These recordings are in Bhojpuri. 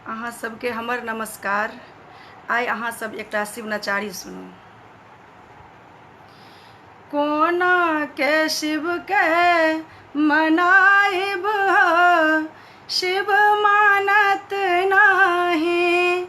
अहाँ सबके हमर नमस्कार। आइ अहाँ सब एकटा शिव नचारी सुनू। कोना के शिव के मनाइब हो, शिव मानत नाही।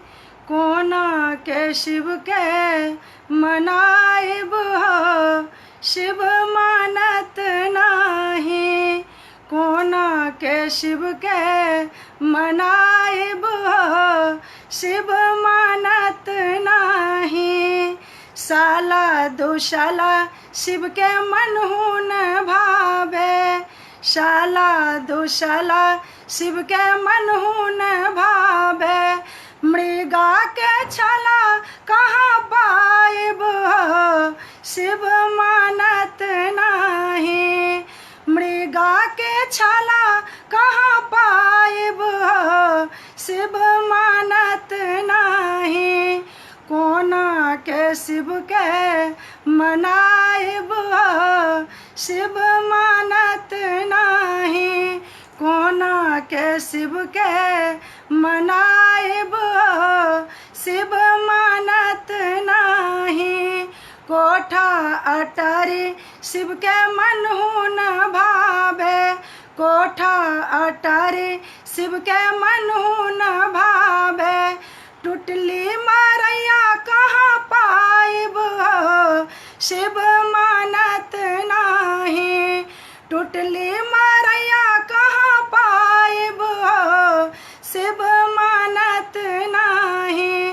कोना के शिव के मनाइब हो, शिव मानत नाही। कोना के शिव के मनाइब हो, शिव मानत नाही। साला दुशाला शिव के मनहु न भावे। साला दुशाला शिव के मनहु न भावे। मृगा के छाला कहाँ पाइब हो, शिव मानत नाही। मृगा के छाला कहाँ पाइब हो, शिव मानत नाही। कोना के शिव के मनाइब हो, शिव मानत नाही। कोना के शिव के मनाइब हो, शिव मानत नाही। कोठा अटारी शिव के मनहु न भावे। कोठा अटारी शिव के मनहु न भावे। टुटली मारैया कहाँ पाइब हो, शिव मानत नाही। टुटली मारैया कहाँ पाइब हो, शिव मानत नाही।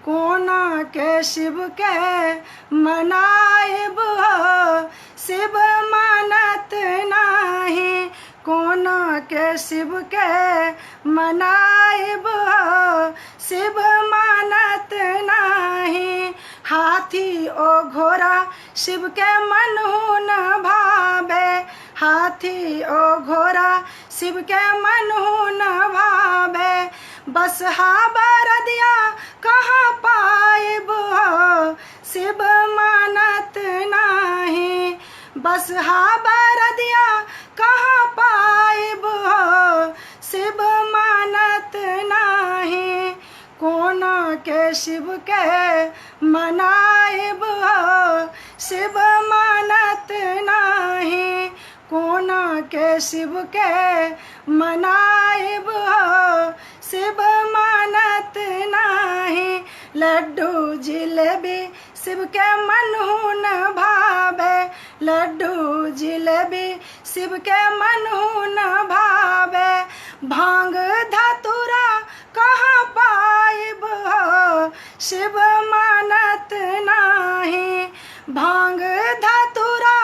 कोना के शिव के मनाइब हो, शिव मानत नाही। कोना के शिव के मनाइब हो, शिव मानत नाही। हाथी ओ घोड़ा शिव के मनहु न भावे। हाथी ओ घोड़ा शिव के मनहु न भावे। बसहा बरदिया कहाँ पाइब हो, शिव मानत नाही। बसहा बरदिया कहाँ पाइब हो, शिव मानत नाही। कोना के शिव के मनाइब हो, शिव मानत नाही। कोना के शिव के मनाइब हो, शिव मानत नाही। लड्डू जिलेबी शिव के मनहु न भावे। लड्डू जिलेबी शिव के मनहु न भावे। भांग धतूरा कहाँ पाइब हो, शिव मानत नाही। भांग धतूरा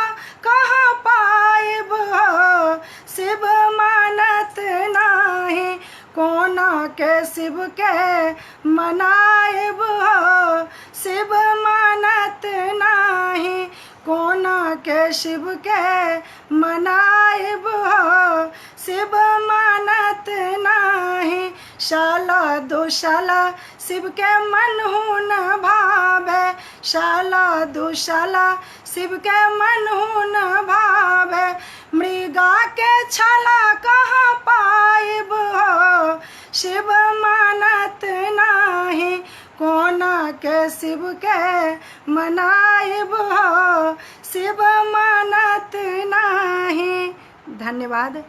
कहाँ पाइब हो, शिव मानत नाही। कोना के शिव के मनाइब हो, शिव मानत नाही। कोना के शिव के मनाइब हो, शिव मानत नाही। शाला दुशाला शिव के मनहु न भावे। शाला दुशाला शिव के मनहु न भावे। मृगा के छाला कहाँ पाइब हो, शिव मानत नाही। कोना के शिव के मनाइब हो, शिव मानत नाही। धन्यवाद।